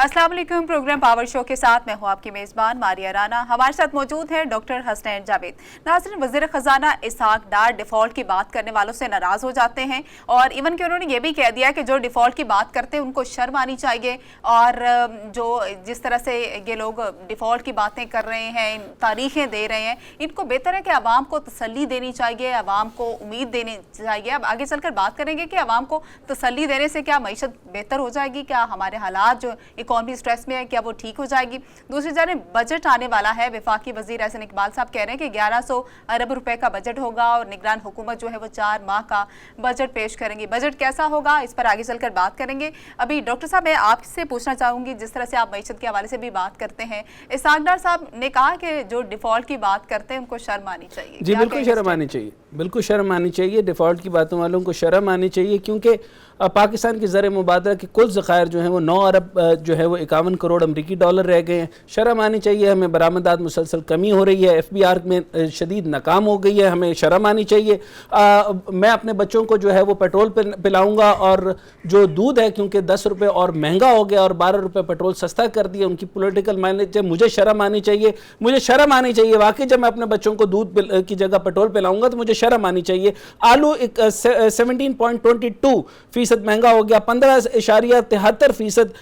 अस्सलाम वालेकुम। Programme power show के साथ मैं हूं आपकी मेज़बान मारिया राना। हमारे साथ मौजूद है डॉक्टर हसनैन जावेद। नाज़रीन, वज़ीर ख़जाना इसहाक डार डिफ़ॉल्ट की बात करने वालों से नाराज़ हो जाते हैं और इवन कि उन्होंने ये भी कह दिया कि जो डिफ़ॉल्ट की बात करते हैं उनको शर्म आनी चाहिए। और जो जिस तरह से ये लोग डिफ़ॉल्ट की बातें कर रहे हैं, तारीखें दे रहे हैं, इनको बेहतर है कि आवाम को तसल्ली देनी चाहिए, आवाम को उम्मीद देनी चाहिए। अब आगे चलकर बात करेंगे कि आवाम को तसल्ली देने से क्या मईशत बेहतर हो जाएगी, क्या हमारे हालात जो इकॉनमी स्ट्रेस में है क्या वो ठीक हो जाएगी। दूसरी जानब बजट आने वाला है। वफाकी वजीर एहसन इकबाल साहब कह रहे हैं कि 1100 अरब रुपए का बजट होगा और निगरान हुकूमत जो है वो 4 माह का बजट पेश करेंगी। बजट कैसा होगा इस पर आगे चलकर बात करेंगे। अभी डॉक्टर साहब मैं आपसे पूछना चाहूंगी, जिस तरह से आप मईशत के हवाले से भी बात करते हैं, इसहाक डार साहब ने कहा कि जो डिफॉल्ट की बात करते हैं उनको शर्म आनी चाहिए। जी बिल्कुल शर्म आनी चाहिए, बिल्कुल शर्म आनी चाहिए। डिफ़ॉल्ट की बातों वालों को शर्म आनी चाहिए, क्योंकि पाकिस्तान की ज़र मुबादला के कुल ज़खायर जो हैं वो 9 अरब जो है वो 51 करोड़ अमरीकी डॉलर रह गए हैं। शर्म आनी चाहिए। हमें बरामदात मुसलसल कमी हो रही है, FBR में शदीद नाकाम हो गई है, हमें शर्म आनी चाहिए। मैं अपने बच्चों को जो है वो पेट्रोल पिलाऊंगा और जो दूध है क्योंकि 10 रुपये और महंगा हो गया और 12 रुपये पेट्रोल सस्ता कर दिया, उनकी पॉलिटिकल माइलेज, मुझे शर्म आनी चाहिए। मुझे शर्म आनी चाहिए वाकई, जब मैं अपने बच्चों को दूध की जगह पेट्रोल पिलाऊंगा तो मुझे शर्म आनी चाहिए। आलू 17.22% महंगा हो गया, 15.73%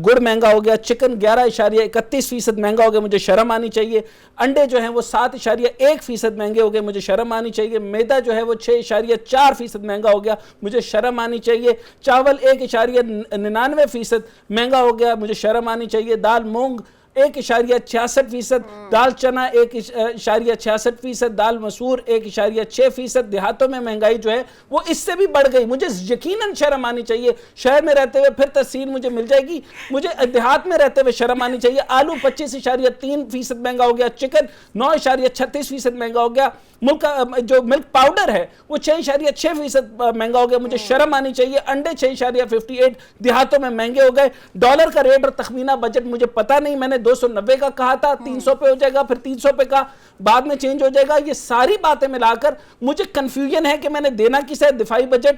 गुड़ महंगा हो गया, चिकन 11.31% महंगा हो गया, मुझे शर्म आनी चाहिए। अंडे जो हैं वो 7.1% महंगे हो गए, मुझे शर्म आनी चाहिए। मैदा जो है वो 6.4% महंगा हो गया, मुझे शर्म आनी चाहिए। चावल 1.99% महंगा हो गया, मुझे शर्म आनी चाहिए। दाल मूंग 1.66%, दाल चना 1.66%, दाल मसूर 1.6%। देहातों में महंगाई जो है वो इससे भी बढ़ गई, मुझे यकीनन शर्म आनी चाहिए। शहर में रहते हुए फिर तहसील मुझे मिल जाएगी, मुझे देहात में रहते हुए शर्म आनी चाहिए। आलू 25.3% महंगा हो गया, चिकन 9.36% महंगा हो गया, मुल्क का जो मिल्क पाउडर है वो 6.6% महंगा हो गया, मुझे शर्म आनी चाहिए। अंडे 6.58 देहातों में महंगे हो गए। डॉलर का रेट और तखमीना बजट मुझे पता नहीं, मैंने 290 का कहा था, 300 पे हो जाएगा, फिर 300 पे का बाद में चेंज हो जाएगा। ये सारी बातें मिलाकर मुझे कंफ्यूजन है कि मैंने देना किसे। दिफाई बजट,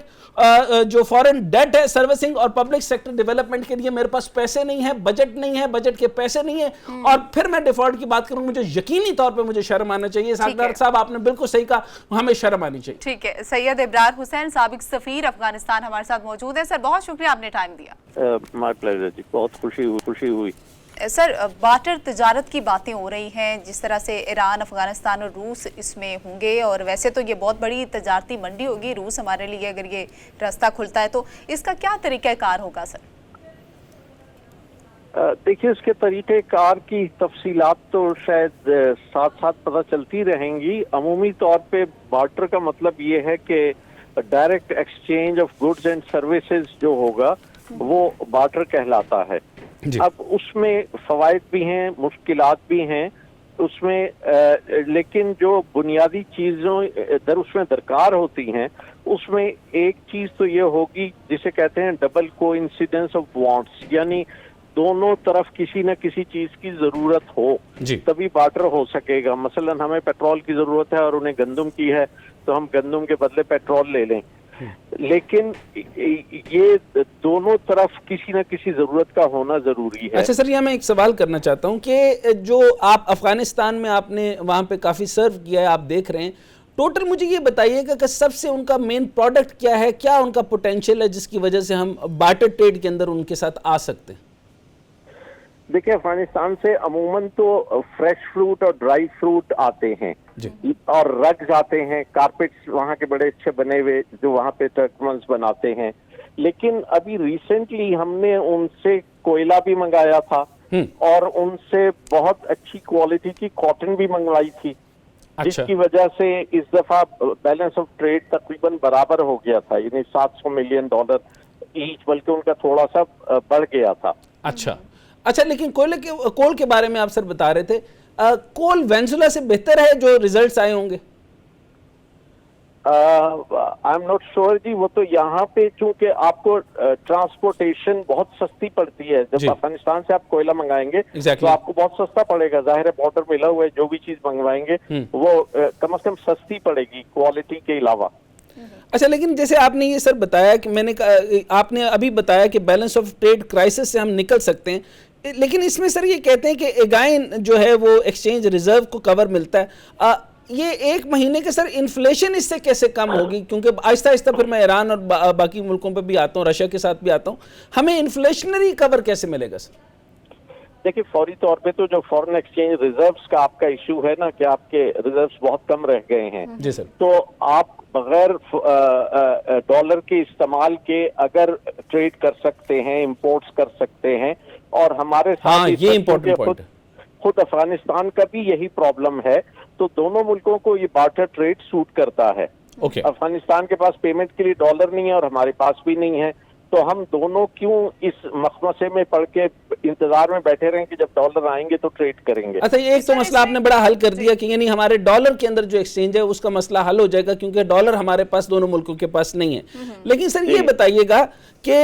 जो फॉरेन डेट है, सर्विसिंग और पब्लिक सेक्टर डेवलपमेंट के लिए मेरे पास पैसे नहीं है, बजट नहीं है, बजट के पैसे नहीं है, और फिर मैं डिफॉल्ट की बात करूं, मुझे यकीनी तौर पे मुझे शर्म आना चाहिए। सरदार साहब आपने बिल्कुल सही कहा, हमें शर्म आनी चाहिए। ठीक है। सैयद इब्रार हुसैन, साबिक सफीर अफगानिस्तान, हमारे साथ मौजूद है। सर बहुत शुक्रिया आपने टाइम दिया। माय प्लेजर जी, बहुत खुशी हुई। सर बार्टर तजारत की बातें हो रही हैं, जिस तरह से ईरान, अफगानिस्तान और रूस इसमें होंगे, और वैसे तो ये बहुत बड़ी तजारती मंडी होगी रूस हमारे लिए, अगर ये रास्ता खुलता है तो इसका क्या तरीक़ाकार होगा सर? देखिए, इसके तरीक़ेकार की तफसीलात तो शायद साथ साथ पता चलती रहेंगी। अमूमी तौर पे बार्टर का मतलब ये है कि direct exchange of goods and services जो होगा वो बार्टर कहलाता है। अब उसमें फवायद भी हैं, मुश्किलात भी हैं उसमें, लेकिन जो बुनियादी चीज़ों उसमें दरकार होती हैं, उसमें एक चीज़ तो ये होगी जिसे कहते हैं डबल कोइंसिडेंस ऑफ वांट्स, यानी दोनों तरफ किसी न किसी चीज़ की ज़रूरत हो तभी बार्टर हो सकेगा। मसलन हमें पेट्रोल की ज़रूरत है और उन्हें गंदम की है, तो हम गंदम के बदले पेट्रोल ले लें, लेकिन ये दोनों तरफ किसी न किसी जरूरत का होना जरूरी है। अच्छा सर, यहाँ मैं एक सवाल करना चाहता हूँ कि जो आप अफगानिस्तान में आपने वहाँ पे काफ़ी सर्व किया है, आप देख रहे हैं, टोटल मुझे ये बताइएगा कि सबसे उनका मेन प्रोडक्ट क्या है, क्या उनका पोटेंशियल है जिसकी वजह से हम बार्टर ट्रेड के अंदर उनके साथ आ सकते हैं? देखिए, अफगानिस्तान से अमूमन तो फ्रेश फ्रूट और ड्राई फ्रूट आते हैं और रग्स आते हैं, कारपेट्स वहाँ के बड़े अच्छे बने हुए जो वहाँ पे टर्कमन्स बनाते हैं। लेकिन अभी रिसेंटली हमने उनसे कोयला भी मंगाया था और उनसे बहुत अच्छी क्वालिटी की कॉटन भी मंगवाई थी। जिसकी वजह से इस दफा बैलेंस ऑफ ट्रेड तकरीबन बराबर हो गया था, यानी $700 मिलियन ईच, बल्कि उनका थोड़ा सा बढ़ गया था। अच्छा, लेकिन कोल के बारे में आप सर बता रहे थे, कोल वेनेजुएला से बेहतर है जो रिजल्ट्स आए होंगे? आई एम नॉट श्योर जी, वो तो यहाँ पे चूंकि आपको ट्रांसपोर्टेशन बहुत सस्ती पड़ती है, जब अफगानिस्तान से आप कोयला मंगाएंगे तो आपको बहुत सस्ता पड़ेगा। जाहिर है बॉर्डर मिला हुआ है, जो भी चीज मंगवाएंगे वो कम से कम सस्ती पड़ेगी क्वालिटी के अलावा। अच्छा, लेकिन जैसे आपने ये सर बताया कि आपने अभी बताया कि बैलेंस ऑफ ट्रेड क्राइसिस से हम निकल सकते हैं, लेकिन इसमें सर ये कहते हैं कि अगेन जो है वो एक्सचेंज रिजर्व को कवर मिलता है। ये एक महीने के सर इन्फ्लेशन इससे कैसे कम होगी? क्योंकि आहिस्ता आहिस्ता फिर मैं ईरान और बाकी मुल्कों पे भी आता हूँ, रशिया के साथ भी आता हूँ, हमें इन्फ्लेशनरी कवर कैसे मिलेगा सर? देखिए, फौरी तौर पे तो जो फॉरेन एक्सचेंज रिजर्व्स का आपका इशू है ना, कि आपके रिजर्व्स बहुत कम रह गए हैं जी सर, तो आप बगैर डॉलर के इस्तेमाल के अगर ट्रेड कर सकते हैं, इंपोर्ट्स कर सकते हैं, और हमारे साथ हाँ, ये इम्पोर्टेंट पॉइंट है। खुद अफगानिस्तान का भी यही प्रॉब्लम है, तो दोनों मुल्कों को ये बार्टर ट्रेड सूट करता है। ओके, अफगानिस्तान के पास पेमेंट के लिए डॉलर नहीं है और हमारे पास भी नहीं है, तो हम दोनों क्यों इस मखमसे में पड़ के इंतजार में बैठे रहें कि जब डॉलर आएंगे तो ट्रेड करेंगे। अच्छा, ये एक तो मसला आपने बड़ा हल कर दिया कि यानी हमारे डॉलर के अंदर जो एक्सचेंज है उसका मसला हल हो जाएगा, क्योंकि डॉलर हमारे पास दोनों मुल्कों के पास नहीं है। लेकिन सर ये बताइएगा कि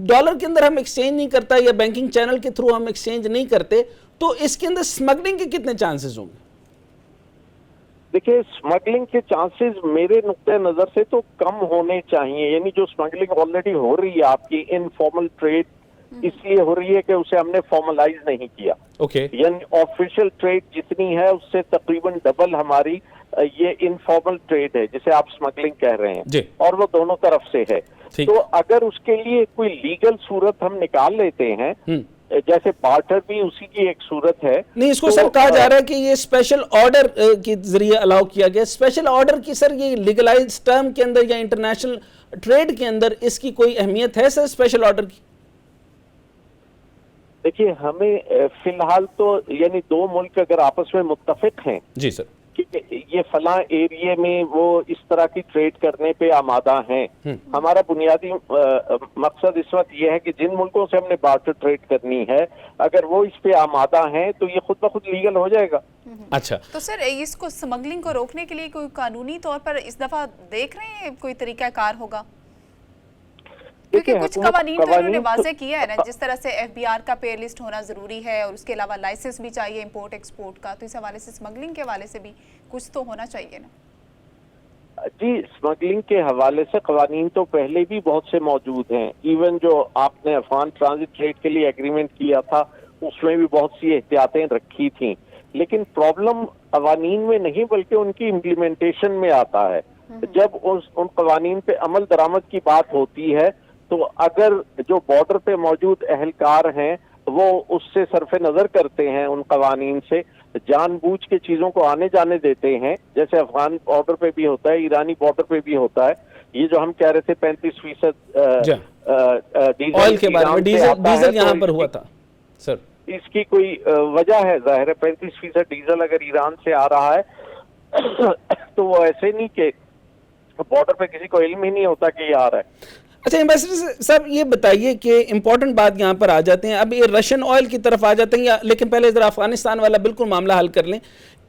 डॉलर के अंदर हम एक्सचेंज नहीं करता या बैंकिंग चैनल के थ्रू हम एक्सचेंज नहीं करते, तो इसके अंदर स्मगलिंग के कितने चांसेस होंगे? देखिए, स्मगलिंग के चांसेस मेरे नुक्ते नजर से तो कम होने चाहिए। यानी जो स्मगलिंग ऑलरेडी हो रही है आपकी इनफॉर्मल ट्रेड, इसलिए हो रही है कि उसे हमने फॉर्मलाइज नहीं किया। ओके, यानी ऑफिशियल ट्रेड जितनी है उससे तकरीबन डबल हमारी ये इनफॉर्मल ट्रेड है जिसे आप स्मगलिंग कह रहे हैं जी, और वो दोनों तरफ से है। तो अगर उसके लिए कोई लीगल सूरत हम निकाल लेते हैं, जैसे बार्टर भी उसी की एक सूरत है। नहीं, इसको तो, सर कहा जा रहा है कि ये स्पेशल ऑर्डर के जरिए अलाउ किया गया। स्पेशल ऑर्डर की सर ये लीगलाइज्ड टर्म के अंदर या इंटरनेशनल ट्रेड के अंदर इसकी कोई अहमियत है सर स्पेशल ऑर्डर की? देखिए, हमें फिलहाल तो यानी दो मुल्क अगर आपस में मुत्तफिक हैं जी सर कि ये फला एरिया में वो इस तरह की ट्रेड करने पे आमादा हैं, हमारा बुनियादी मकसद इस वक्त ये है कि जिन मुल्कों से हमने बार्टर ट्रेड करनी है अगर वो इस पे आमादा हैं तो ये खुद ब खुद लीगल हो जाएगा। अच्छा, तो सर इसको स्मगलिंग को रोकने के लिए कोई कानूनी तौर पर इस दफा देख रहे हैं कोई तरीकाकार होगा? क्योंकि कुछ कवानीन तो इन्होंने वाज़े किया है ना, जिस तरह से एफबीआर का पे लिस्ट होना जरूरी है और उसके अलावा लाइसेंस भी चाहिए इंपोर्ट एक्सपोर्ट का, तो इस हवाले से स्मगलिंग के हवाले से भी कुछ तो होना चाहिए ना। जी, स्मगलिंग के हवाले से कवानीन तो पहले भी बहुत से मौजूद हैं। इवन जो आपने अफगान ट्रांजिट ट्रेड के लिए एग्रीमेंट किया था उसमें भी बहुत सी एहतियातें रखी थी, लेकिन प्रॉब्लम कवानीन में नहीं बल्कि उनकी इम्प्लीमेंटेशन में आता है। जब उन कवानीन पे अमल दरामद की बात होती है तो अगर जो बॉर्डर पे मौजूद अहलकार हैं वो उससे सरफे नजर करते हैं, उन कवानीन से जानबूझ के चीजों को आने जाने देते हैं, जैसे अफगान बॉर्डर पे भी होता है, ईरानी बॉर्डर पे भी होता है। ये जो हम कह रहे थे 35% ऑयल के बारे में, डीजल यहाँ पर हुआ था सर, इसकी कोई वजह है? जाहिर है 35% डीजल अगर ईरान से आ रहा है तो वो ऐसे नहीं कि बॉर्डर पे किसी को इल्म ही नहीं होता कि ये आ रहा है। अच्छा एम्बेसडर साहब, ये बताइए कि इंपॉर्टेंट बात यहाँ पर आ जाते हैं, अब ये रशियन ऑयल की तरफ आ जाते हैं, लेकिन पहले जरा अफगानिस्तान वाला बिल्कुल मामला हल कर लें।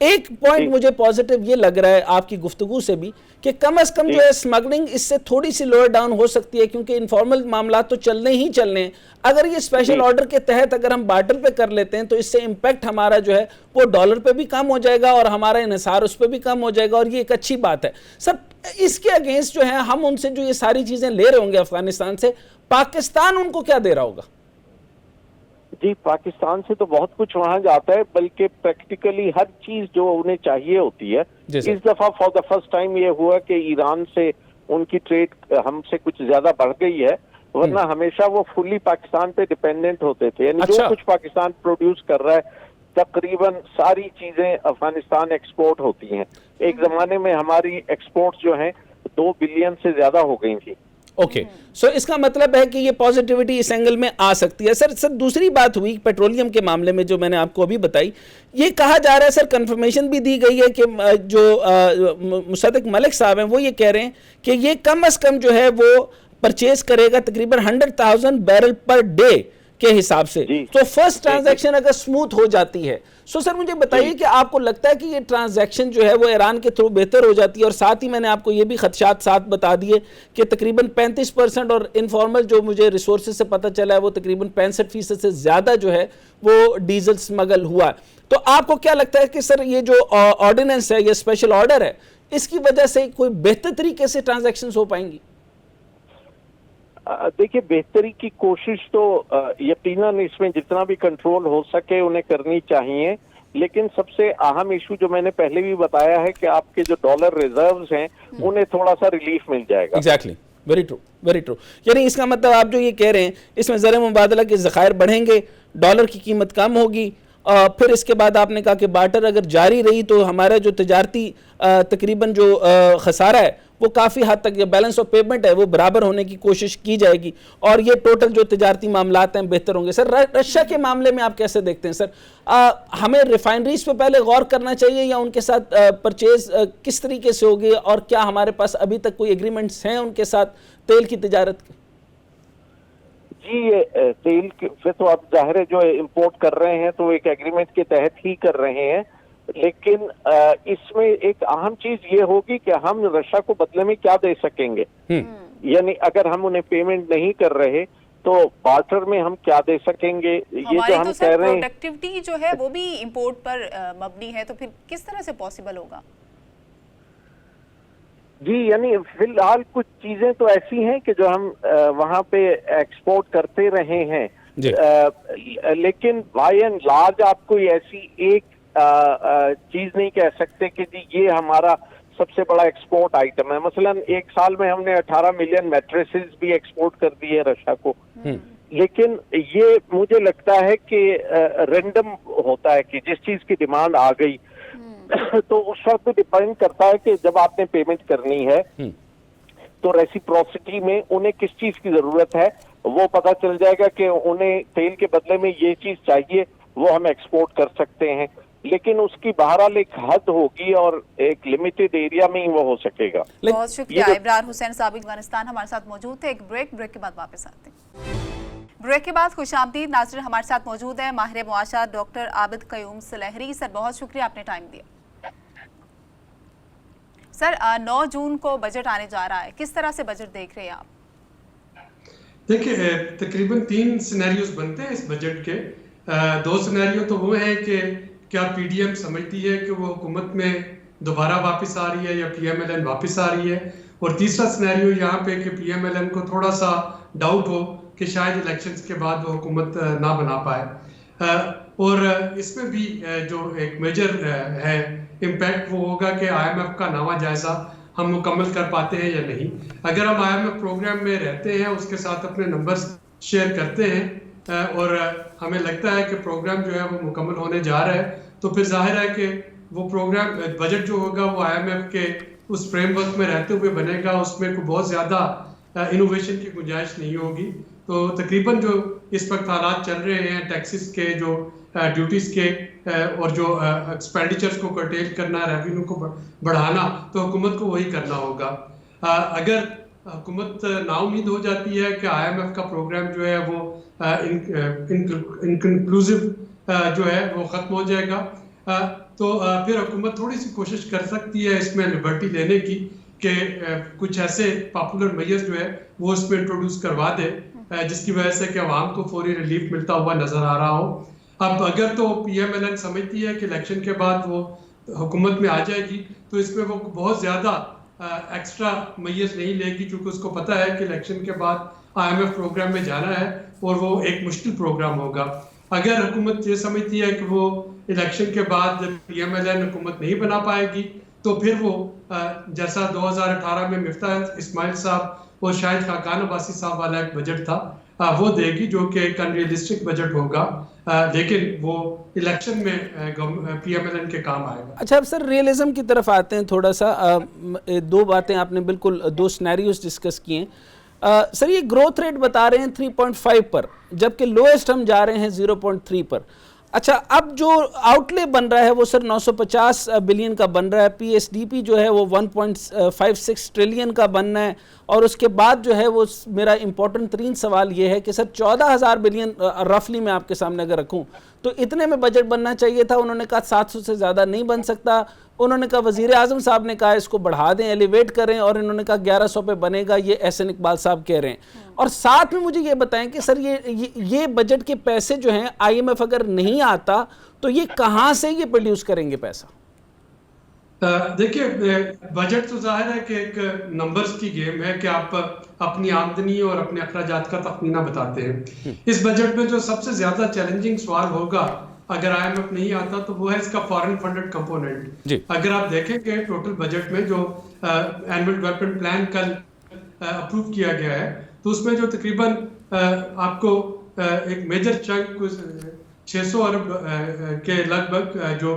एक पॉइंट मुझे पॉजिटिव ये लग रहा है आपकी गुफ्तगू से भी कि कम से कम जो है स्मगलिंग इससे थोड़ी सी लोअर डाउन हो सकती है, क्योंकि इनफॉर्मल मामला तो चलने ही चलने हैं। अगर ये स्पेशल ऑर्डर के तहत अगर हम बार्टर पे कर लेते हैं तो इससे इम्पैक्ट हमारा जो है वो डॉलर पे भी कम हो जाएगा और हमारा इन्हिसार उस पर भी कम हो जाएगा, और ये एक अच्छी बात है। सर इसके अगेंस्ट जो है हम उनसे जो ये सारी चीजें ले रहे होंगे अफगानिस्तान से, पाकिस्तान उनको क्या दे रहा होगा? जी, पाकिस्तान से तो बहुत कुछ वहां जाता है, बल्कि प्रैक्टिकली हर चीज जो उन्हें चाहिए होती है। इस दफा फॉर द फर्स्ट टाइम ये हुआ कि ईरान से उनकी ट्रेड हमसे कुछ ज्यादा बढ़ गई है, वरना हमेशा वो फुली पाकिस्तान पे डिपेंडेंट होते थे। यानी जो कुछ पाकिस्तान प्रोड्यूस कर रहा है तकरीबन सारी चीजें अफगानिस्तान एक्सपोर्ट होती हैं। एक जमाने में हमारी एक्सपोर्ट जो है 2 बिलियन से ज्यादा हो गई थी। ओके, सो इसका मतलब है कि ये पॉजिटिविटी इस एंगल में आ सकती है। सर दूसरी बात हुई पेट्रोलियम के मामले में जो मैंने आपको अभी बताई, ये कहा जा रहा है सर, कंफर्मेशन भी दी गई है कि जो मुसद्दिक मलिक साहब हैं वो ये कह रहे हैं कि ये कम से कम जो है वो परचेज करेगा तकरीबन 100,000 बैरल पर डे के हिसाब से। तो फर्स्ट ट्रांजैक्शन अगर स्मूथ हो जाती है, सो सर मुझे बताइए कि आपको लगता है कि ये ट्रांजैक्शन जो है वो ईरान के थ्रू बेहतर हो जाती है? और साथ ही मैंने आपको ये भी खदशात साथ बता दिए कि तकरीबन 35% और इनफॉर्मल जो मुझे रिसोर्सेज से पता चला है वो तकरीबन 65% से ज़्यादा जो है वो डीजल स्मगल हुआ है। तो आपको क्या लगता है कि सर ये जो ऑर्डिनेंस है, ये स्पेशल ऑर्डर है, इसकी वजह से कोई बेहतर तरीके से ट्रांजैक्शंस हो पाएंगी? देखिए, बेहतरी की कोशिश तो यकीनन इसमें जितना भी कंट्रोल हो सके उन्हें करनी चाहिए, लेकिन सबसे अहम इशू जो मैंने पहले भी बताया है कि आपके जो डॉलर रिजर्व्स हैं उन्हें थोड़ा सा रिलीफ मिल जाएगा। Exactly, very true, very true. यानी इसका मतलब आप जो ये कह रहे हैं इसमें ज़र मुबादला के ज़खायर बढ़ेंगे, डॉलर की कीमत कम होगी, फिर इसके बाद आपने कहा कि बार्टर अगर जारी रही तो हमारा जो तजारती तकरीबन जो खसारा है वो काफ़ी हद तक, या बैलेंस ऑफ पेमेंट है वो बराबर होने की कोशिश की जाएगी और ये टोटल जो तजारती मामलात हैं बेहतर होंगे। सर, रशिया के मामले में आप कैसे देखते हैं? सर, हमें रिफाइनरीज पे पहले गौर करना चाहिए या उनके साथ परचेज किस तरीके से होगी, और क्या हमारे पास अभी तक कोई एग्रीमेंट्स हैं उनके साथ तेल की तजारत के? जी, ये तेल फिर तो आप जाहिर है जो इंपोर्ट कर रहे हैं तो एक एग्रीमेंट के तहत ही कर रहे हैं, लेकिन इसमें एक अहम चीज ये होगी कि हम रशिया को बदले में क्या दे सकेंगे। यानी अगर हम उन्हें पेमेंट नहीं कर रहे तो बार्टर में हम क्या दे सकेंगे, ये जो हम कह रहे हैं। प्रोडक्टिविटी जो है वो भी इंपोर्ट पर मबनी है, तो फिर किस तरह से पॉसिबल होगा? जी, यानी फिलहाल कुछ चीजें तो ऐसी हैं कि जो हम वहां पे एक्सपोर्ट करते रहे हैं, लेकिन बाय एंड लार्ज आप कोई ऐसी एक चीज नहीं कह सकते कि जी ये हमारा सबसे बड़ा एक्सपोर्ट आइटम है। मसलन एक साल में हमने 18 मिलियन मैट्रेसेस भी एक्सपोर्ट कर दिए रशिया को, लेकिन ये मुझे लगता है कि रैंडम होता है कि जिस चीज की डिमांड आ गई तो उस वक्त डिपेंड करता है कि जब आपने पेमेंट करनी है तो रेसिप्रोसिटी में उन्हें किस चीज की जरूरत है वो पता चल जाएगा कि उन्हें तेल के बदले में ये चीज चाहिए, वो हम एक्सपोर्ट कर सकते हैं, लेकिन उसकी बहरहाल एक हद होगी और एक लिमिटेड एरिया में ही वो हो सकेगा। बहुत शुक्रिया। इब्रार हुसैन साबिक अफगानिस्तान हमारे साथ मौजूद थे। एक ब्रेक के बाद वापस आते हैं। ब्रेक के बाद खुशामदीद नाज़रीन, हमारे साथ मौजूद है माहिर मुआशरत डॉक्टर आबिद क़य्यूम सलहरी। सर, बहुत शुक्रिया, आपने टाइम दिया। सर, 9 जून को बजट आने जा रहा है, किस तरह से बजट देख रहे हैं आप? देखिए, तकरीबन 3 सिनेरियोज बनते हैं इस बजट के। 2 सिनेरियो तो वो है कि क्या पीडीएम समझती है कि वो हुकूमत में दोबारा वापस आ रही है या पीएमएलएन वापस आ रही है, और तीसरा सिनेरियो यहाँ पे कि पीएमएलएन को थोड़ा सा डाउट हो कि शायद इलेक्शंस के बाद वो हुकूमत ना बना पाए। और इसमें भी जो एक मेजर है इम्पैक्ट वो होगा कि आईएमएफ का नवा जायजा हम मुकम्मल कर पाते हैं या नहीं। अगर हम आईएमएफ प्रोग्राम में रहते हैं, उसके साथ अपने नंबर्स शेयर करते हैं और हमें लगता है कि प्रोग्राम जो है वो मुकम्मल होने जा रहा है, तो फिर जाहिर है कि वो प्रोग्राम बजट जो होगा वो आईएमएफ के उस फ्रेमवर्क में रहते हुए बनेगा, उसमें कोई बहुत ज़्यादा इनोवेशन की गुंजाइश नहीं होगी। तो तकरीबन जो इस वक्त हालात चल रहे हैं टैक्सेस के, जो ड्यूटीज़ के और जो एक्सपेंडिचर्स को कर्टेल करना, रेवेन्यू को बढ़ाना, तो हुकूमत को वही करना होगा। अगर हुकूमत नाउमीद हो जाती है कि आईएमएफ का प्रोग्राम जो है वो इनकन्क्लूसिव जो है वो ख़त्म हो जाएगा, तो फिर हुकूमत थोड़ी सी कोशिश कर सकती है इसमें लिबर्टी लेने की कि कुछ ऐसे पॉपुलर मेजर्स जो है वो उसमें इंट्रोड्यूस करवा दे जिसकी वजह से कि अवाम को फौरी रिलीफ मिलता हुआ नजर आ रहा हो। अब अगर तो पीएमएलएन समझती है कि इलेक्शन के बाद वो हुकूमत में आ जाएगी, तो इसमें वो बहुत ज़्यादा एक्स्ट्रा मेजर्स नहीं लेगी, क्योंकि उसको पता है कि इलेक्शन के बाद आईएमएफ प्रोग्राम में जाना है और वो एक मुश्किल प्रोग्राम होगा। अगर हुकूमत ये समझती है कि वो इलेक्शन के बाद पीएमएलएन हुकूमत नहीं बना पाएगी, तो फिर वो जैसा 2018 में मिफ्ताह इस्माइल साहब और शाहिद खाकान अब्बासी साहब वाला एक बजट था वो देगी, जो कि एक अनरियलिस्टिक बजट होगा, लेकिन वो इलेक्शन में पीएमएलएन के काम आएगा। अच्छा, अब सर रियलिज्म की तरफ आते हैं थोड़ा सा। 2 बातें आपने बिल्कुल 2 सिनेरियोस डिस्कस किए। सर, ये ग्रोथ रेट बता रहे हैं 3.5 पर, जबकि लोएस्ट हम जा रहे हैं 0.3 पर। अच्छा, अब जो आउटले बन रहा है वो सर 950 बिलियन का बन रहा है, पीएसडीपी जो है वो 1.56 ट्रिलियन का बनना है, और उसके बाद जो है वो मेरा इंपॉर्टेंट तरीन सवाल ये है कि सर 14,000 बिलियन रफली मैं आपके सामने अगर रखूं तो इतने में बजट बनना चाहिए था। उन्होंने कहा 700 से ज़्यादा नहीं बन सकता। उन्होंने कहा, वज़ीर आज़म साहब ने कहा इसको बढ़ा दें, एलिवेट करें, और इन्होंने कहा 1100 पे बनेगा, ये एहसन इकबाल साहब कह रहे हैं। और साथ में मुझे ये बताएं कि सर ये बजट के पैसे जो हैं आईएमएफ अगर नहीं आता तो ये कहाँ से ये प्रोड्यूस करेंगे पैसा? देखिए, बजट तो जाहिर है कि एक नंबर्स की गेम है कि आप अपनी आमदनी और अपने अखराजात का तखमीना बताते हैं। इस बजट में जो सबसे ज्यादा चैलेंजिंग सवाल होगा अगर IMF नहीं आता तो वो है इसका फॉरेन फंडेड कंपोनेंट। अगर आप देखेंगे टोटल बजट में जो एनुअल डेवलपमेंट प्लान कल अप्रूव किया गया है तो उसमें जो तकरीबन आपको एक मेजर चंक 600 अरब के लगभग जो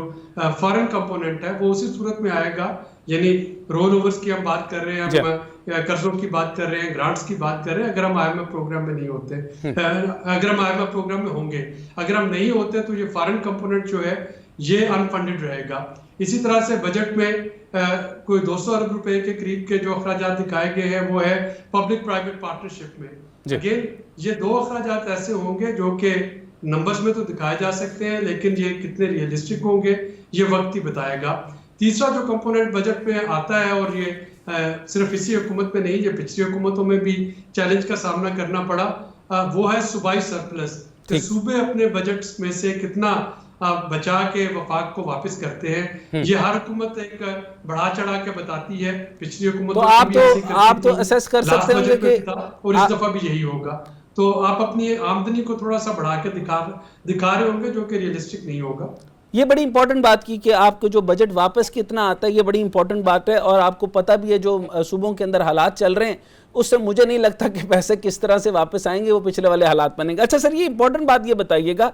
फॉरेन कंपोनेंट है वो उसी सूरत में आएगा, यानी रोल ओवर्स की हम बात कर रहे हैं, हम कर्जों की बात कर रहे हैं, ग्रांट्स की बात कर रहे हैं, अगर हम IMF प्रोग्राम में नहीं होते, अगर हम IMF प्रोग्राम में होंगे, अगर हम नहीं होते तो ये फॉरेन कंपोनेंट जो है ये अनफंडेड रहेगा। इसी तरह से बजट में कोई 200 अरब रुपए के करीब के जो अखराजात दिखाए गए हैं वो है पब्लिक प्राइवेट पार्टनरशिप में। अगेन ये दो अखराजात ऐसे होंगे जो कि नंबर्स में तो दिखाए जा सकते हैं लेकिन ये कितने रियलिस्टिक होंगे ये वक्त ही बताएगा। तीसरा जो कंपोनेंट बजट में आता है और ये सिर्फ इसी हुकूमत में नहीं, ये पिछली हुकूमतों में भी चैलेंज का सामना करना पड़ा, वो है सूबाई सरप्लस। तो सूबे अपने बजट में से कितना बचा के वफाक को वापस करते हैं, ये हर हुकूमत एक बढ़ा चढ़ा के बताती है। पिछली हुकूमत तो आप तो असेस कर सकते हैं कि और इस दफा भी यही होगा। तो आप अपनी आमदनी को थोड़ा सा बढ़ा के दिखा रहे होंगे जो कि रियलिस्टिक नहीं होगा। ये बड़ी इंपॉर्टेंट बात की कि आपको जो बजट वापस कितना आता है, ये बड़ी इंपॉर्टेंट बात है। और आपको पता भी है जो सूबों के अंदर हालात चल रहे हैं उससे मुझे नहीं लगता कि पैसे किस तरह से वापस आएंगे, वो पिछले वाले हालात बनेंगे। अच्छा सर, ये इंपॉर्टेंट बात ये बताइएगा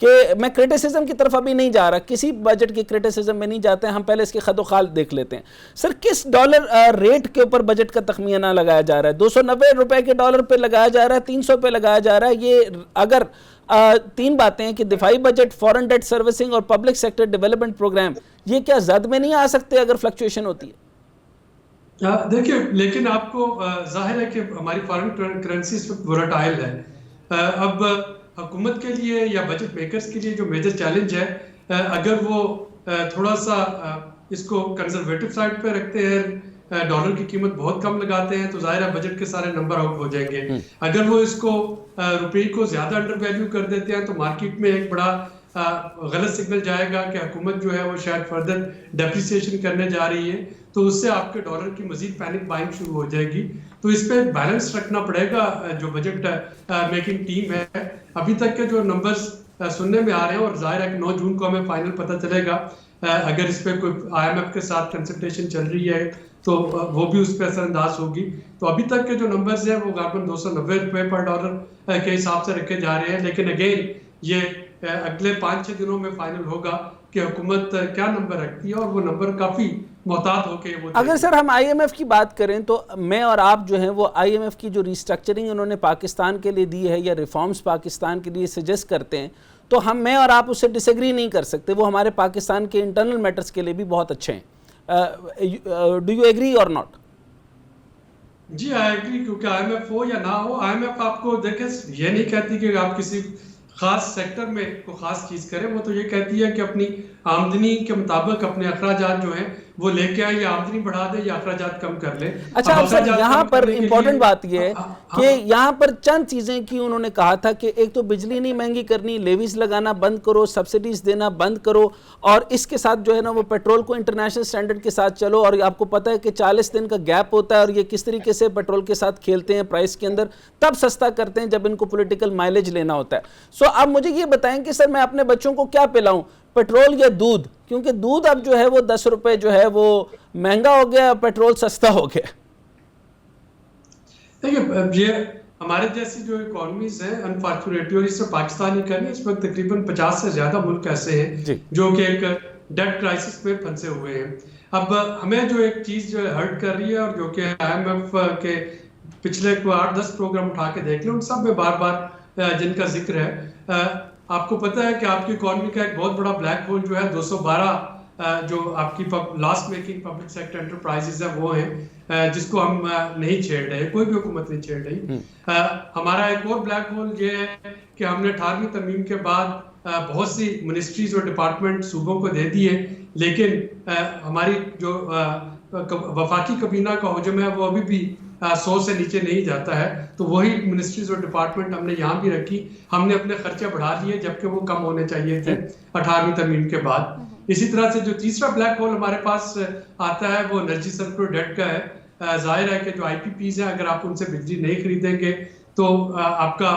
कि मैं क्रिटिसिज्म की तरफ अभी नहीं जा रहा, किसी बजट की क्रिटिसिज्म में नहीं जाते हैं, हम पहले इसके खदोखाल देख लेते हैं। सर, किस डॉलर रेट के ऊपर बजट का तखमीना लगाया जा रहा है? 290 रुपए के डॉलर पे लगाया जा रहा है, 300 पे लगाया जा रहा है। ये अगर तीन बातें हैं कि दिफाई बजट, फॉरेन डेट सर्विसिंग और पब्लिक सेक्टर डेवलपमेंट प्रोग्राम, ये क्या जद में नहीं आ सकते अगर फ्लक्चुएशन होती है? देखिए, लेकिन आपको जाहिर है कि हमारी फॉरेन करेंसी इस वक्त वोलेटाइल है। अब हुकूमत के लिए या बजट मेकर्स के लिए जो मेजर चैलेंज है, अगर वो थोड़ा सा इसको कंजर्वेटिव साइड पे रखते हैं, डॉलर की कीमत बहुत कम लगाते हैं, तो जाहिर है बजट के सारे नंबर आउट हो जाएंगे। अगर वो इसको रुपये को ज्यादा अंडर वैल्यू कर देते हैं तो मार्केट में एक बड़ा गलत सिग्नल जाएगा कि हुकूमत जो है वो शायद फर्दर डेप्रिसिएशन करने जा रही है, तो उससे आपके डॉलर की मजीद पैनिक बाइंग शुरू हो जाएगी। तो इस पे बैलेंस रखना पड़ेगा जो बजट मेकिंग टीम है। अभी तक के जो नंबर्स सुनने में आ रहे हैं, और जाहिर है कि 9 जून को हमें फाइनल पता चलेगा, अगर इस पे कोई IMF के साथ कंसल्टेशन चल रही है तो वो भी उस पर असरअंदाज होगी। तो अभी तक के जो नंबर्स हैं वो गारबन 290 रुपए पर डॉलर के हिसाब से रखे जा रहे हैं। लेकिन अगेन ये अगले 5-6 दिनों में फाइनल होगा कि हुकूमत क्या नंबर रखती है, और वो नंबर काफी मोहतात होके वो। अगर सर हम IMF की बात करें तो मैं और आप जो हैं वो IMF की जो रिस्ट्रक्चरिंग उन्होंने पाकिस्तान के लिए दी है या रिफॉर्म्स पाकिस्तान के लिए सजेस्ट करते हैं, तो मैं और आप उससे डिसएग्री नहीं कर सकते। वो हमारे पाकिस्तान के इंटरनल मैटर्स के लिए भी बहुत अच्छे हैं। डू यू एग्री और नॉट? जी, आई एग्री, क्योंकि IMF हो या ना हो, IMF आपको देखें ये नहीं कहती कि आप किसी खास सेक्टर में कोई खास चीज करें, वो तो ये कहती है कि अपनी आमदनी के मुताबिक अपने अखराजात जो हैं वो लेके आए, या आमदनी बढ़ा दे या अखराजात कम कर ले। अच्छा, अब सर यहाँ पर इम्पोर्टेंट बात ये है कि यहाँ पर चंद चीजें की उन्होंने कहा था कि एक तो बिजली नहीं महंगी करनी, लेवीज लगाना बंद करो, सब्सिडीज देना बंद करो, और इसके साथ जो है ना वो पेट्रोल को इंटरनेशनल स्टैंडर्ड के साथ चलो। और आपको पता है कि 40 दिन का गैप होता है, और ये किस तरीके से पेट्रोल के साथ खेलते हैं प्राइस के अंदर, तब सस्ता करते हैं जब इनको पॉलिटिकल माइलेज लेना होता है। सो अब मुझे ये बताएं कि सर मैं अपने बच्चों को क्या पिलाऊं, पेट्रोल या दूध? क्योंकि दूध अब जो है वो 10 रुपए जो है वो महंगा हो गया, पेट्रोल सस्ता हो गया। देखिए, ये हमारे जैसी जो इकोनॉमीज है अनफॉर्चुनेटली, और इसमें पाकिस्तान ही करनी, इस वक्त तकरीबन 50 से ज्यादा मुल्क ऐसे हैं जो कि एक डेट क्राइसिस में फंसे हुए हैं। अब हमें जो एक चीज जो हर्ट कर रही है, और जो कि IMF के पिछले 8-10 प्रोग्राम उठा के देख लें, उन सब में बार बार जिनका जिक्र है, आपको पता है कि आपकी इकोनॉमी का एक बहुत बड़ा ब्लैक होल जो है 212 जो आपकी loss making public sector enterprises है वो है, जिसको हम नहीं छेड़ रहे, कोई भी हुकूमत नहीं छेड़ रही। हमारा एक और ब्लैक होल ये है कि हमने 18वीं तरमीम के बाद बहुत सी मिनिस्ट्रीज और डिपार्टमेंट सूबों को दे दिए, लेकिन हमारी जो वफाकी कबीना का हुजम है वो अभी भी 100 से नीचे नहीं जाता है। तो वही मिनिस्ट्रीज और डिपार्टमेंट हमने यहाँ भी रखी, हमने अपने खर्चे बढ़ा लिए जबकि वो कम होने चाहिए थे 18वीं तरमीम के बाद। इसी तरह से जो तीसरा ब्लैक होल हमारे पास आता है वो एनर्जी सर्कुलर डेट का है। जाहिर है कि जो आईपीपीज हैं, अगर आप उनसे बिजली नहीं खरीदेंगे तो आपका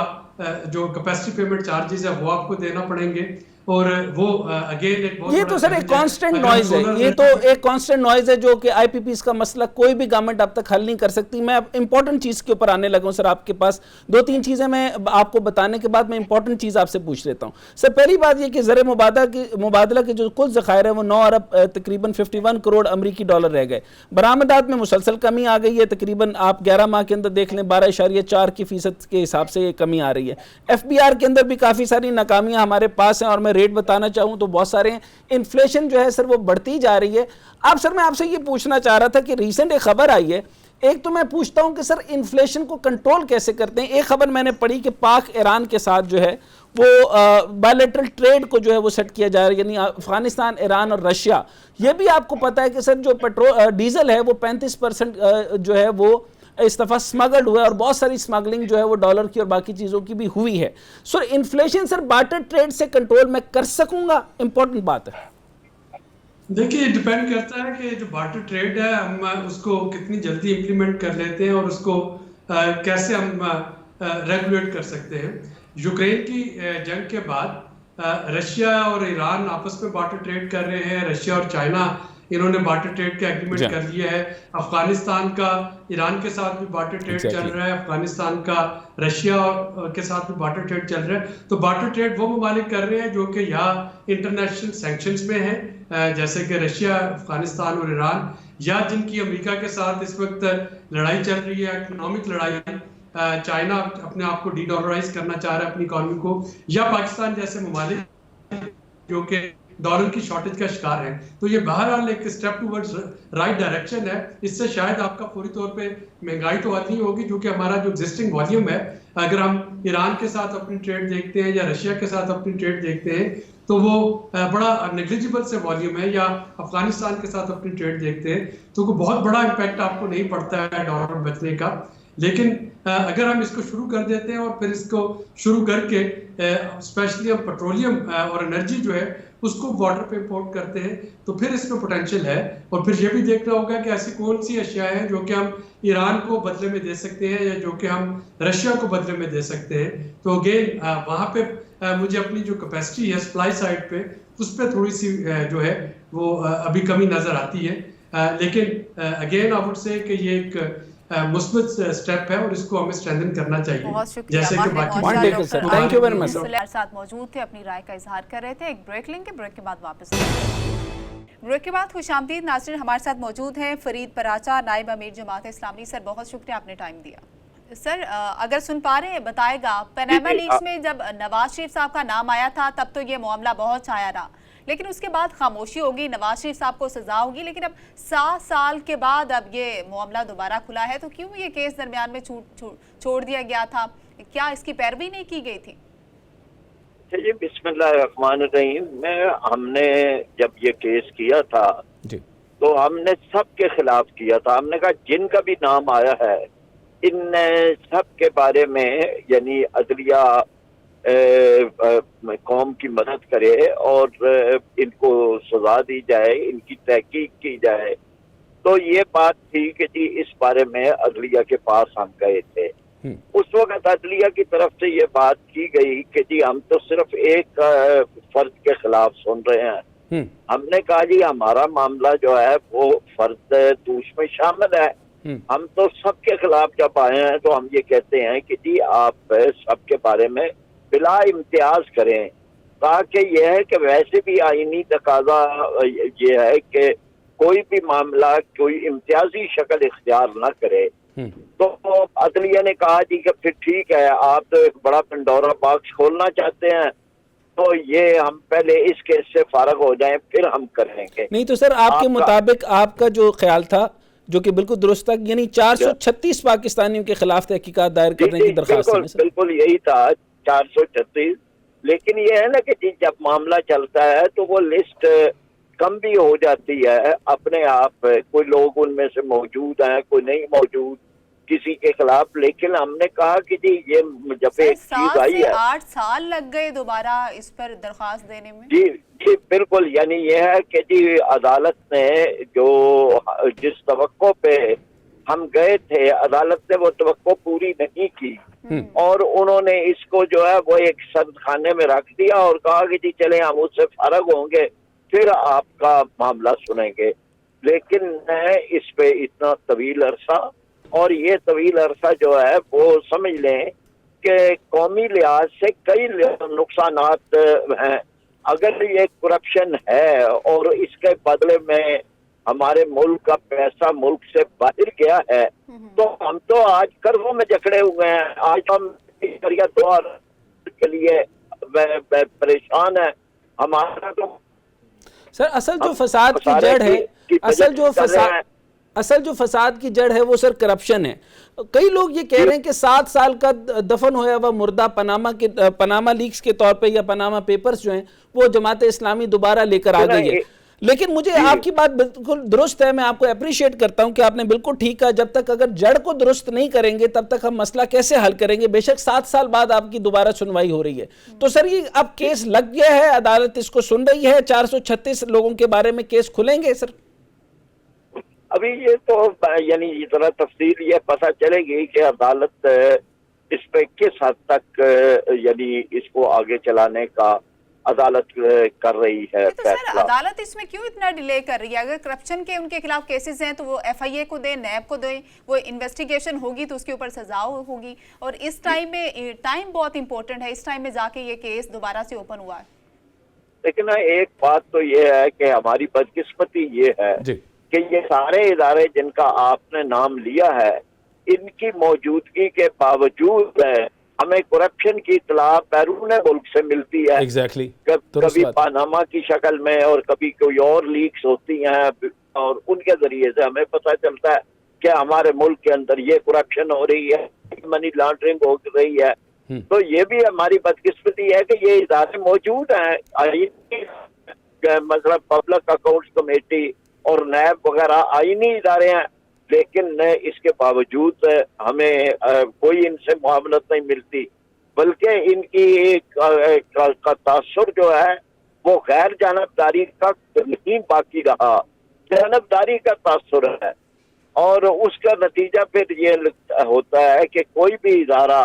जो कैपेसिटी पेमेंट चार्जेस है वो आपको देना पड़ेंगे, और वो अगेन एक बहुत ये बड़ा तो सर एक challenge है। कांस्टेंट अगर नॉइज है, solar ये तो energy- एक कांस्टेंट नॉइज है जो कि आईपीपीस का मसला कोई भी गवर्नमेंट अब तक हल नहीं कर सकती। मैं अब इंपॉर्टेंट चीज के ऊपर आने लगा हूं सर, आपके पास 2-3 चीजें मैं आपको बताने के बाद मैं इंपॉर्टेंट चीज आपसे पूछ लेता हूं। सर पहली बात ये कि ज़र मुबादला के जो कुल ज़खायर है वो 9 अरब तकरीबन 51 करोड़ अमरीकी डॉलर रह गए। बरामदात में मुसलसल कमी आ गई है, तकरीबन आप 11 माह के अंदर देख लें 12.4% के हिसाब से ये कमी आ रही है। एफबीआर के अंदर भी काफ़ी सारी नाकामियां हमारे पास हैं और मैं रेट बताना चाहूँ तो बहुत सारे हैं। इन्फ्लेशन जो है सर वो बढ़ती जा रही है। अब सर मैं आपसे ये पूछना चाह रहा था कि रिसेंट एक खबर आई है, एक तो मैं पूछता हूं कि सर इन्फ्लेशन को कंट्रोल कैसे करते हैं। एक खबर मैंने पढ़ी कि पाक ईरान के साथ जो है वो बायलैटरल ट्रेड को जो है वो सेट किया जा रहा है, यानी अफगानिस्तान, ईरान और रशिया। ये भी आपको पता है कि सर जो पेट्रोल डीजल है वो 35% जो है वो इस दफ़ा स्मगल्ड हुआ है और बहुत सारी स्मगलिंग जो है वो डॉलर की और बाकी चीज़ों की भी हुई है। Sir inflation sir barter trade से कंट्रोल मैं कर सकूंगा? इंपॉर्टेंट बात है। देखिए, डिपेंड करता है कि जो बार्टर ट्रेड है हम उसको कितनी जल्दी इम्प्लीमेंट कर लेते हैं और उसको कैसे हम रेगुलेट कर सकते हैं। यूक्रेन की जंग के बाद रशिया और ईरान आपस में बार्टर ट्रेड कर रहे हैं। रशिया और चाइना इन्होंने बार्टर ट्रेड का एग्रीमेंट कर लिया है। अफगानिस्तान का ईरान के साथ भी बार्टर ट्रेड चल रहा है, अफगानिस्तान का रशिया के साथ भी बार्टर ट्रेड चल रहा है। तो बार्टर ट्रेड वो ममालिक कर रहे हैं जो कि यहाँ इंटरनेशनल सैंक्शंस में हैं, जैसे कि रशिया, अफगानिस्तान और ईरान, या जिनकी अमेरिका के साथ इस वक्त लड़ाई चल रही है, इकोनॉमिक लड़ाई। चाइना अपने आप को डीडॉलराइज करना चाह रहा है अपनी इकोनॉमी को, या पाकिस्तान जैसे ममालिक जो कि डॉलर की शॉर्टेज का शिकार है। तो ये बहरहाल एक स्टेप टूवर्ड्स राइट डायरेक्शन है। इससे शायद आपका पूरी तौर पे महंगाई तो आती होगी, क्योंकि हमारा जो एग्जिस्टिंग वॉल्यूम है, अगर हम ईरान के साथ अपनी ट्रेड देखते हैं या रशिया के साथ अपनी ट्रेड देखते हैं तो वो बड़ा नेग्लिजिबल से वॉल्यूम है, या अफगानिस्तान के साथ अपनी ट्रेड देखते हैं तो कोई बहुत बड़ा इम्पैक्ट आपको नहीं पड़ता है डॉलर बचने का। लेकिन अगर हम इसको शुरू कर देते हैं और फिर इसको शुरू करके स्पेशली हम पेट्रोलियम और एनर्जी जो है उसको बॉर्डर पे इंपोर्ट करते हैं तो फिर इसमें पोटेंशियल है। और फिर ये भी देखना होगा कि ऐसी कौन सी अशिया हैं जो कि हम ईरान को बदले में दे सकते हैं या जो कि हम रशिया को बदले में दे सकते हैं। तो अगेन वहाँ पे मुझे अपनी जो कैपेसिटी है सप्लाई साइड पे, उस पर थोड़ी सी जो है वो अभी कमी नजर आती है। लेकिन अगेन आई वुड से कि ये एक मुस्बत स्टेप है और इसको हमें स्ट्रेंथन करना चाहिए। बहुत शुक्रिया। जैसे कि बाकी थैंक यू वेरी मच। हमारे साथ मौजूद थे, अपनी राय का इजहार कर रहे थे। एक ब्रेक लेंगे, ब्रेक के बाद वापस ब्रेक के बाद खुशामदीद नाज़रीन, हमारे साथ मौजूद हैं फरीद पराचा, नायब अमीर जमात इस्लामी। सर बहुत शुक्रिया, आपने टाइम दिया। सर अगर सुन पा रहे हैं बताएगा, पनामा लीक्स में जब नवाज शरीफ साहब का नाम आया था तब तो ये मामला बहुत छाया रहा, लेकिन उसके बाद खामोशी होगी, नवाज शरीफ साहब को सजा होगी। लेकिन अब 7 साल के बाद अब ये मामला दोबारा खुला है, तो क्यों ये केस दरमियान में छोड़ दिया गया था? क्या इसकी पैरवी नहीं की गई थी? जी बिस्मिल्लाहिर्रहमानिर्रहीम में हमने जब ये केस किया था तो हमने सबके खिलाफ किया था। हमने कहा जिनका भी नाम आया है इन सब के बारे में यानी अदलिया कौम की मदद करे और इनको सजा दी जाए, इनकी तहकीक की जाए। तो ये बात थी कि जी इस बारे में अदलिया के पास हम गए थे। उस वक्त अदलिया की तरफ से ये बात की गई कि जी हम तो सिर्फ एक फर्द के खिलाफ सुन रहे हैं। हमने कहा जी हमारा मामला जो है वो फर्द दूष में शामिल है। हम तो सबके खिलाफ जब आए हैं तो हम ये कहते हैं कि जी आप सबके बारे में बिला इम्तियाज करें, ताकि यह है कि वैसे भी आईनी तकाजा ये है कि कोई भी मामला कोई इम्तियाजी शक्ल इख्तियार ना करे। तो अदलिया ने कहा जी कि फिर ठीक है, आप तो एक बड़ा पंडोरा बॉक्स खोलना चाहते हैं तो ये हम पहले इस केस से फारग हो जाएं फिर हम करेंगे। नहीं तो सर आपके मुताबिक आपका जो ख्याल था जो कि बिल्कुल दुरुस्त था, यानी 436 पाकिस्तानियों के खिलाफ तहकीकात दायर करने की दरख्वास्त है। बिल्कुल यही था 436। लेकिन ये है ना कि जब मामला चलता है तो वो लिस्ट कम भी हो जाती है अपने आप। कोई लोग उनमें से मौजूद हैं, कोई नहीं मौजूद, किसी के खिलाफ, लेकिन हमने कहा कि जी ये जब एक चीज 7 आई से है 8 साल लग गए दोबारा इस पर दरख्वास्त देने में। जी जी बिल्कुल, यानी ये है कि जी अदालत ने जो जिस तवक्को पे हम गए थे, अदालत ने वो तवक्को पूरी नहीं की और उन्होंने इसको जो है वो एक सर्दखाने में रख दिया और कहा कि जी चले हम उससे फारग होंगे फिर आपका मामला सुनेंगे। लेकिन इस पे इतना तवील अरसा, और ये तवील अरसा जो है वो समझ लें कि कौमी लिहाज से कई नुकसानात हैं। अगर ये करप्शन है और इसके बदले में हमारे मुल्क का पैसा मुल्क से बाहर गया है, तो हम तो आज कर्जों में जकड़े हुए हैं। आज हम द्वार के लिए परेशान है। हमारा तो सर असल जो फसाद की जड़ है, असल जो फसाद की जड़ है वो सर करप्शन है। कई लोग ये कह रहे हैं कि 7 साल का दफन होया हुआ मुर्दा पनामा लीक्स के तौर पे या पनामा पेपर्स जो हैं वो जमात इस्लामी दोबारा लेकर आ गई है। लेकिन मुझे आपकी बात बिल्कुल दुरुस्त है, मैं आपको अप्रिशिएट करता हूं कि आपने बिल्कुल ठीक कहा, जब तक अगर जड़ को दुरुस्त नहीं करेंगे तब तक हम मसला कैसे हल करेंगे। बेशक 7 साल बाद आपकी दोबारा सुनवाई हो रही है, तो सर ये अब केस लग गया है, अदालत इसको सुन रही है, 436 लोगों के बारे में केस खुलेंगे सर? अभी ये तो यानी इतना तफसील ये पता चलेगी कि अदालत इस पे किस हद तक यानी इसको आगे चलाने का अदालत कर रही है तो सर अदालत इसमें क्यों इतना डिले कर रही है? अगर करप्शन के उनके खिलाफ केसेस हैं तो वो FIA को दे, नैब को दे, वो इन्वेस्टिगेशन होगी तो उसके ऊपर सजा होगी। और इस टाइम में टाइम बहुत इंपॉर्टेंट है, इस टाइम में जाके ये केस दोबारा से ओपन हुआ है। लेकिन एक बात तो ये है कि हमारी बदकिस्मती ये है कि ये सारे इदारे जिनका आपने नाम लिया है, इनकी मौजूदगी के बावजूद हमें करप्शन की इत्तला बैरून मुल्क से मिलती है। Exactly. कभी पानामा की शक्ल में और कभी कोई और लीक्स होती हैं और उनके जरिए से हमें पता चलता है कि हमारे मुल्क के अंदर ये करप्शन हो रही है, मनी लॉन्ड्रिंग हो रही है। तो ये भी हमारी बदकिस्मती है कि ये इदारे मौजूद हैं। मतलब पब्लिक अकाउंट्स कमेटी और नैब वगैरह आईनी इदारे हैं, लेकिन इसके बावजूद हमें कोई इनसे मुआवनत नहीं मिलती, बल्कि इनकी एक तासुर जो है वो गैर जानबदारी का नहीं बाकी रहा, जानबदारी का तासुर है। और उसका नतीजा फिर ये होता है कि कोई भी इदारा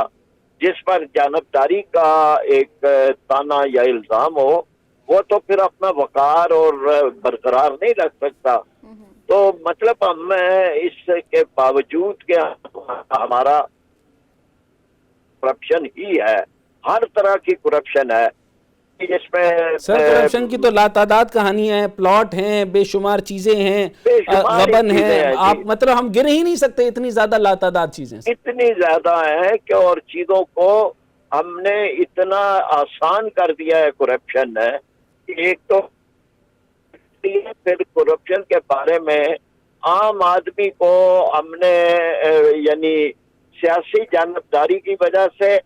जिस पर जानबदारी का एक ताना या इल्जाम हो, वो तो फिर अपना वकार और बरकरार नहीं रख सकता। तो मतलब हम इसके बावजूद के हमारा करप्शन ही है, हर तरह की करप्शन है इसमें। सर करप्शन की तो लातादाद कहानियां हैं, प्लॉट हैं, बेशुमार चीजें हैं, गबन है, आप मतलब हम गिन ही नहीं सकते, इतनी ज्यादा लातादाद चीजें, इतनी ज्यादा है कि और चीजों को हमने इतना आसान कर दिया है करप्शन है। एक तो फिर करप्शन के बारे में आम आदमी को हमने यानी सियासी जानबदारी की वजह से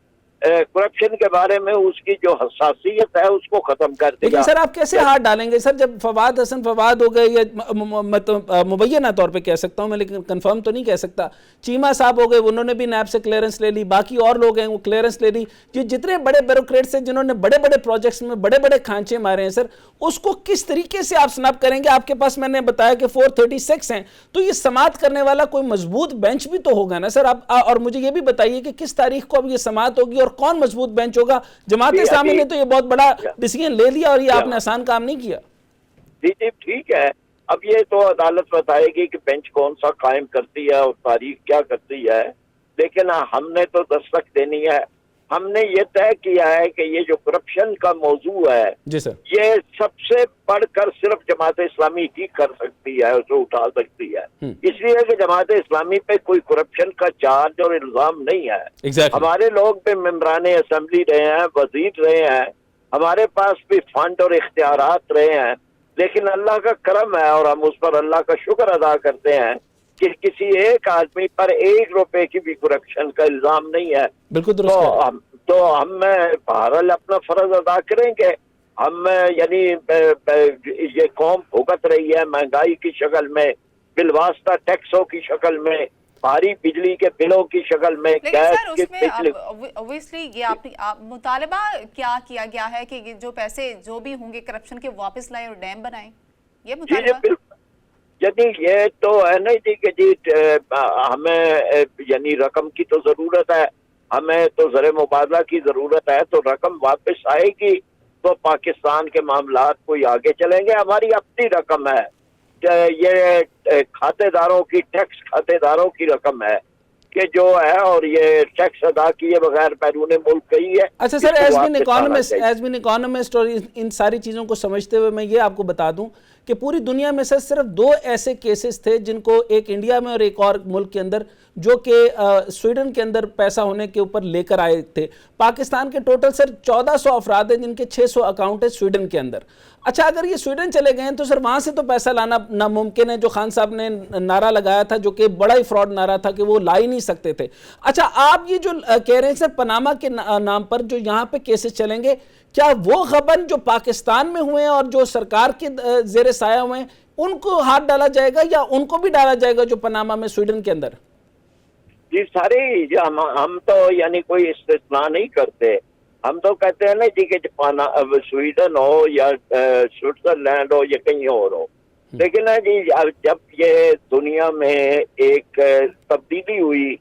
करप्शन के बारे में उसकी जो हसासियत है उसको खत्म कर दिया। लेकिन सर आप कैसे हाथ डालेंगे सर, जब फवाद हसन फवाद हो गए, या मुबैना तौर पे कह सकता हूं मैं, लेकिन कंफर्म तो नहीं कह सकता, चीमा साहब हो गए, उन्होंने भी नैब से क्लियरेंस ले ली, बाकी और लोग हैं वो क्लियरेंस ले ली। ये जितने बड़े ब्यूरोक्रेट्स हैं जिन्होंने बड़े बड़े प्रोजेक्ट्स में बड़े बड़े खांचे मारे हैं, सर उसको किस तरीके से आप स्नैप करेंगे? आपके पास मैंने बताया कि 436 हैं, तो ये समाअत करने वाला कोई मजबूत बेंच भी तो होगा ना सर। आप और मुझे ये भी बताइए कि किस तारीख को अब ये समाअत होगी और कौन मजबूत बेंच होगा? जमात इस्लामी ने तो ये बहुत बड़ा डिसीजन ले लिया और ये आपने आसान काम नहीं किया। जी ठीक है, अब ये तो अदालत बताएगी कि बेंच कौन सा कायम करती है और तारीख क्या करती है, लेकिन हमने तो दस्तक देनी है। हमने ये तय किया है कि ये जो करप्शन का मौजू है जी सर, ये सबसे बढ़कर सिर्फ जमात इस्लामी ही कर सकती है, उसे उठा सकती है, इसलिए कि जमात इस्लामी पे कोई करप्शन का चार्ज और इल्जाम नहीं है। हमारे लोग भी मेंबरान असेंबली रहे हैं, वजीर रहे हैं, हमारे पास भी फंड और इख्तियारात रहे हैं, लेकिन अल्लाह का करम है और हम उस पर अल्लाह का शुक्र अदा करते हैं कि किसी एक आदमी पर 1 रुपए की भी करप्शन का इल्जाम नहीं है। बिल्कुल तो हम बहरहाल अपना फर्ज अदा करेंगे। हम यानी ये कौम भुगत रही है महंगाई की शक्ल में, बिलवास्ता टैक्सों की शक्ल में, भारी बिजली के बिलों की शक्ल में, लेकिन गैस सर की उसमें बिजली। ऑब्वियसली ये आप मुतालबा क्या किया गया है कि ये जो पैसे जो भी होंगे करप्शन के वापस लाएं और डैम बनाएं, ये जी मुतालबा? यदि ये तो है नहीं जी कि जी हमें यानी रकम की तो जरूरत है, हमें तो ज़र मुबादला की जरूरत है, तो रकम वापस आएगी तो पाकिस्तान के मामलात कोई आगे चलेंगे। हमारी अपनी रकम है, ये खातेदारों की, टैक्स खातेदारों की रकम है कि जो है, और ये टैक्स अदा किए बगैर बैरून मुल्क गई है। अच्छा सर, एज बिन इकोनॉमिस्ट और इन सारी चीज़ों को समझते हुए मैं ये आपको बता दूं कि पूरी दुनिया में सर सिर्फ 2 ऐसे केसेस थे जिनको, एक इंडिया में और एक और मुल्क के अंदर, जो कि स्वीडन के अंदर पैसा होने के ऊपर लेकर आए थे। पाकिस्तान के टोटल सर 1400 अफराद हैं जिनके 600 अकाउंट है स्वीडन के अंदर। अच्छा, अगर ये स्वीडन चले गए हैं तो सर वहाँ से तो पैसा लाना नामुमकिन है, जो खान साहब ने नारा लगाया था, जो कि बड़ा ही फ्रॉड नारा था कि वो ला ही नहीं सकते थे। अच्छा, आप ये जो कह रहे हैं सर पनामा के नाम पर जो यहाँ पे केसेस चलेंगे, क्या वो गबन जो पाकिस्तान में हुए हैं और जो सरकार के जेर साया हुए हैं उनको हाथ डाला जाएगा या उनको भी डाला जाएगा जो पनामा में स्वीडन के अंदर? जी सारी हम तो यानी कोई इस्तेस्ना नहीं करते, हम तो कहते हैं ना जी कि स्वीडन हो या स्विट्जरलैंड हो या कहीं और हो, लेकिन ना जी जब ये दुनिया में एक तब्दीली हुई,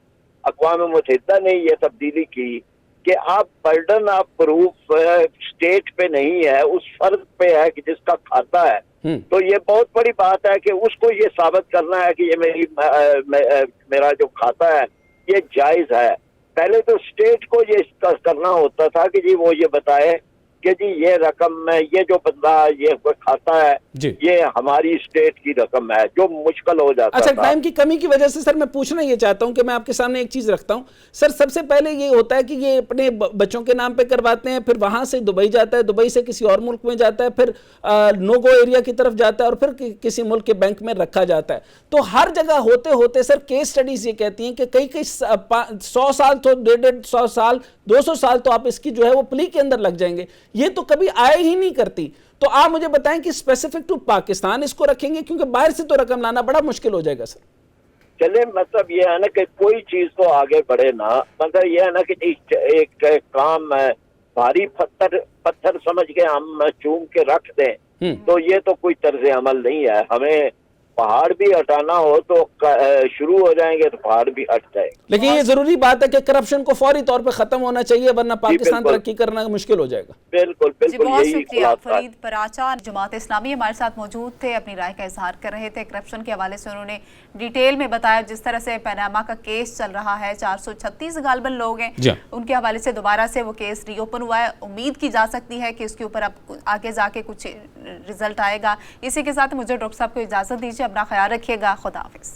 अक़वाम मुत्तहिदा ने ये तब्दीली की कि आप बर्डन ऑफ प्रूफ स्टेट पे नहीं है, उस फर्द पे है कि जिसका खाता है। तो ये बहुत बड़ी बात है कि उसको ये साबित करना है कि ये मेरा जो खाता है ये जायज है। पहले तो स्टेट को ये करना होता था कि जी वो ये बताए कि जी ये रकम में, ये जो बंदा ये खाता है ये हमारी स्टेट की रकम है, जो मुश्किल हो जाता अच्छा, था। टाइम की कमी की वजह से सर मैं पूछना ये चाहता हूं कि मैं आपके सामने एक चीज रखता हूं सर। सबसे पहले ये होता है कि ये अपने बच्चों के नाम पे करवाते हैं, फिर वहां से दुबई जाता है, दुबई से किसी और मुल्क में जाता है, फिर नो गो एरिया की तरफ जाता है और फिर किसी मुल्क के बैंक में रखा जाता है। तो हर जगह होते होते सर केस स्टडीज ये कहती हैं कि कई 100 साल तो 150 साल 200 साल तो आप इसकी जो है वो प्ली के अंदर लग जाएंगे, ये तो कभी आए ही नहीं करती। तो आप मुझे बताएं कि स्पेसिफिक टू पाकिस्तान इसको रखेंगे, क्योंकि बाहर से तो रकम लाना बड़ा मुश्किल हो जाएगा सर। चले, मतलब ये है ना कि कोई चीज तो आगे बढ़े ना, मतलब ये है ना कि एक काम भारी पत्थर समझ के हम चूम के रख दें, तो ये तो कोई तर्ज अमल नहीं है। हमें पहाड़ भी हटाना हो तो शुरू हो जाएंगे तो पहाड़ भी हट जाए। लेकिन ये जरूरी बात है कि करप्शन को फौरी तौर पे खत्म होना चाहिए, वरना पाकिस्तान तरक्की करना मुश्किल हो जाएगा। बिल्कुल बिल्कुल, बहुत यही शुक्रिया। फरीद पराचा जमात इस्लामी हमारे साथ मौजूद थे, अपनी राय का इजहार कर रहे थे। करप्शन के हवाले से उन्होंने डिटेल में बताया जिस तरह से पनामा का केस चल रहा है, 436 गालबन लोग हैं, उनके हवाले से दोबारा से वो केस रीओपन हुआ है। उम्मीद की जा सकती है कि इसके ऊपर अब आगे जाके कुछ रिजल्ट आएगा। इसी के साथ मुझे डॉक्टर साहब को इजाजत दीजिए, अपना ख्याल रखिएगा, खुदा हाफिज।